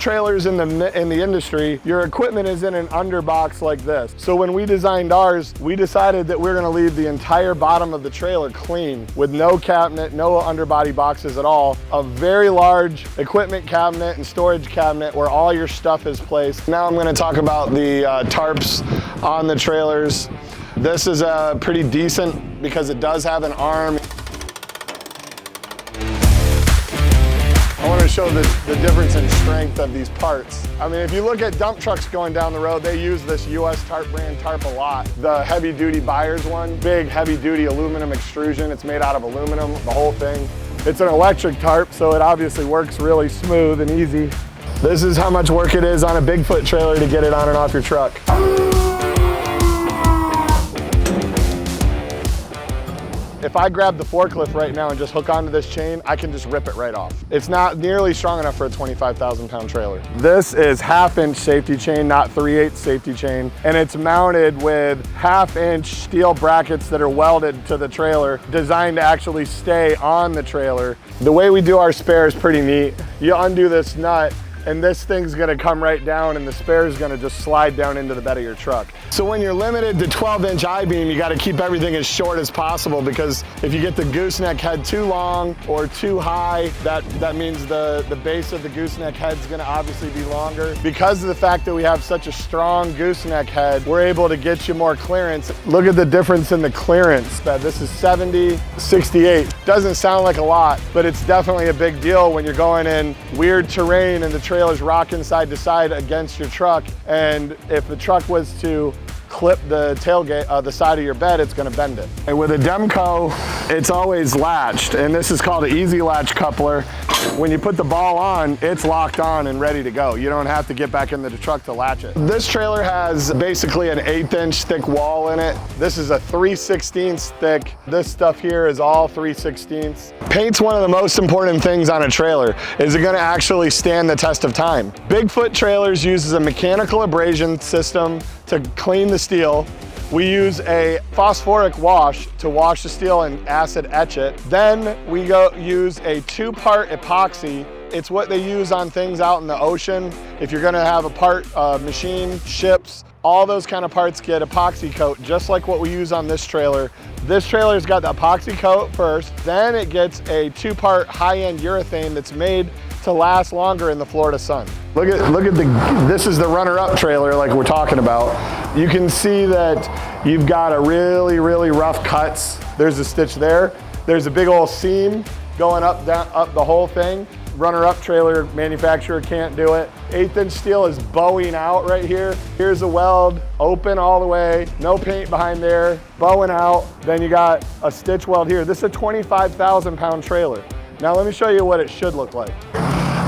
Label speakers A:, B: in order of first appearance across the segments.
A: trailers in the industry, your equipment is in an underbox like this. So when we designed ours, we decided that we're gonna leave the entire bottom of the trailer clean with no cabinet, no underbody boxes at all. A very large equipment cabinet and storage cabinet where all your stuff is placed. Now I'm gonna talk about the tarps on the trailers. This is pretty decent because it does have an arm. I want to show the difference in strength of these parts. I mean, if you look at dump trucks going down the road, they use this US Tarp brand tarp a lot. The heavy duty buyers one, big heavy duty aluminum extrusion. It's made out of aluminum, the whole thing. It's an electric tarp, so it obviously works really smooth and easy. This is how much work it is on a BigFoot trailer to get it on and off your truck. If I grab the forklift right now and just hook onto this chain, I can just rip it right off. It's not nearly strong enough for a 25,000 pound trailer. This is 1/2 inch safety chain, not 3/8 safety chain. And it's mounted with 1/2 inch steel brackets that are welded to the trailer, designed to actually stay on the trailer. The way we do our spare is pretty neat. You undo this nut, and this thing's gonna come right down and the spare is gonna just slide down into the bed of your truck. So when you're limited to 12-inch I-beam, you gotta keep everything as short as possible, because if you get the gooseneck head too long or too high, that means the base of the gooseneck head's gonna obviously be longer. Because of the fact that we have such a strong gooseneck head, we're able to get you more clearance. Look at the difference in the clearance. This is 70, 68. Doesn't sound like a lot, but it's definitely a big deal when you're going in weird terrain and the trailer's rocking side to side against your truck, and if the truck was to clip the tailgate, the side of your bed, it's gonna bend it. And with a Demco, it's always latched, and this is called an easy latch coupler. When you put the ball on, it's locked on and ready to go. You don't have to get back into the truck to latch it. This trailer has basically an 1/8 inch thick wall in it. This is a 3/16 thick. This stuff here is all 3/16. Paint's one of the most important things on a trailer. Is it gonna actually stand the test of time? BigFoot trailers uses a mechanical abrasion system to clean the steel. We use a phosphoric wash to wash the steel and acid etch it. Then we use a 2-part epoxy. It's what they use on things out in the ocean. If you're gonna have a part machine, ships, all those kind of parts get epoxy coat, just like what we use on this trailer. This trailer's got the epoxy coat first, then it gets a 2-part high-end urethane that's made to last longer in the Florida sun. Look at this is the runner-up trailer like we're talking about. You can see that you've got a really rough cuts. There's a stitch there. There's a big old seam going up the whole thing. Runner-up trailer manufacturer can't do it. 1/8 inch steel is bowing out right here. Here's a weld, open all the way, no paint behind there, bowing out. Then you got a stitch weld here. This is a 25,000 pound trailer. Now let me show you what it should look like.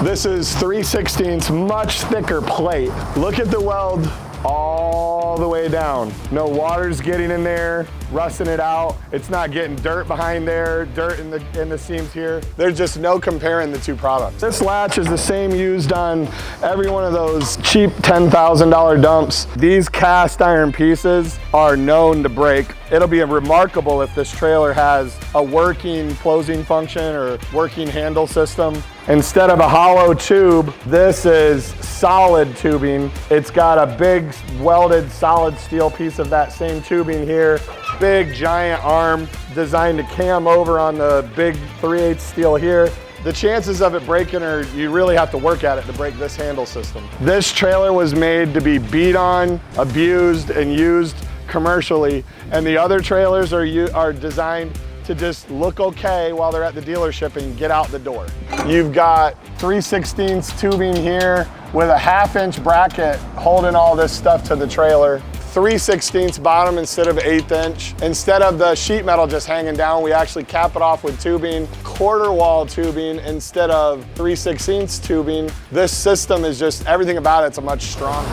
A: This is 3/16, much thicker plate. Look at the weld all the way down. No water's getting in there, rusting it out. It's not getting dirt behind there, dirt in the seams here. There's just no comparing the two products. This latch is the same used on every one of those cheap $10,000 dumps. These cast iron pieces are known to break. It'll be remarkable if this trailer has a working closing function or working handle system. Instead of a hollow tube, this is solid tubing. It's got a big welded solid steel piece of that same tubing here. Big giant arm designed to cam over on the big 3/8 steel here. The chances of it breaking you really have to work at it to break this handle system. This trailer was made to be beat on, abused, and used commercially, and the other trailers are designed to just look okay while they're at the dealership and get out the door. You've got 3/16 tubing here with a 1/2 inch bracket holding all this stuff to the trailer. 3/16 bottom instead of 1/8 inch. Instead of the sheet metal just hanging down, we actually cap it off with tubing, quarter wall tubing instead of 3/16 tubing. This system is just, everything about it's a much stronger.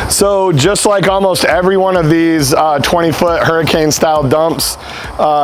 A: So just like almost every one of these 20-foot hurricane style dumps,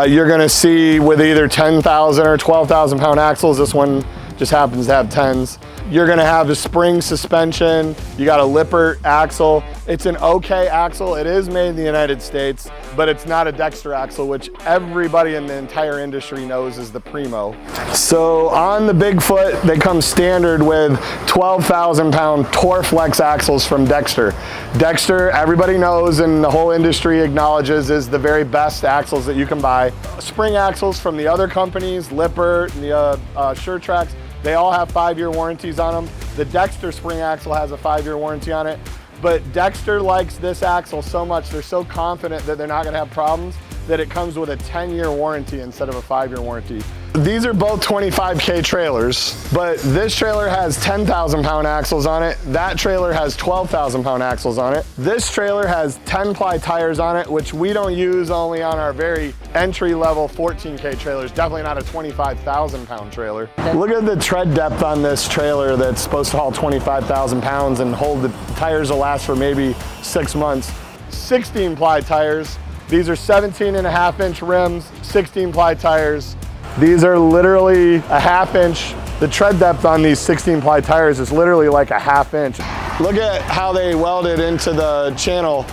A: you're gonna see with either 10,000 or 12,000 pound axles. This one just happens to have 10s. You're gonna have a spring suspension. You got a Lippert axle. It's an okay axle. It is made in the United States, but it's not a Dexter axle, which everybody in the entire industry knows is the primo. So on the BigFoot, they come standard with 12,000 pound Torflex axles from Dexter. Dexter, everybody knows and the whole industry acknowledges, is the very best axles that you can buy. Spring axles from the other companies, Lippert and the SureTrax, they all have 5-year warranties on them. The Dexter spring axle has a 5-year warranty on it, but Dexter likes this axle so much, they're so confident that they're not gonna have problems, that it comes with a 10-year warranty instead of a 5-year warranty. These are both 25K trailers, but this trailer has 10,000 pound axles on it. That trailer has 12,000 pound axles on it. This trailer has 10-ply tires on it, which we don't use, only on our very entry-level 14K trailers, definitely not a 25,000 pound trailer. Look at the tread depth on this trailer that's supposed to haul 25,000 pounds and hold the tires will last for maybe 6 months. 16-ply tires. These are 17.5-inch rims, 16-ply tires. These are literally a 1/2 inch. The tread depth on these 16-ply tires is literally like a 1/2 inch. Look at how they welded into the channel.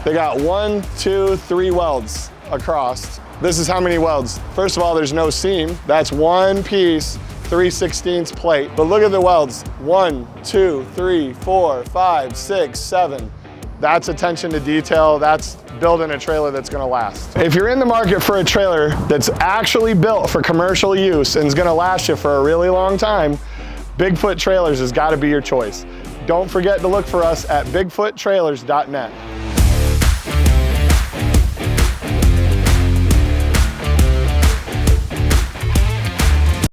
A: They got 1, 2, 3 welds across. This is how many welds. First of all, there's no seam. That's one piece, 3/16 plate. But look at the welds. 1, 2, 3, 4, 5, 6, 7. That's attention to detail. That's building a trailer that's gonna last. If you're in the market for a trailer that's actually built for commercial use and is gonna last you for a really long time, BigFoot Trailers has gotta be your choice. Don't forget to look for us at bigfoottrailers.net.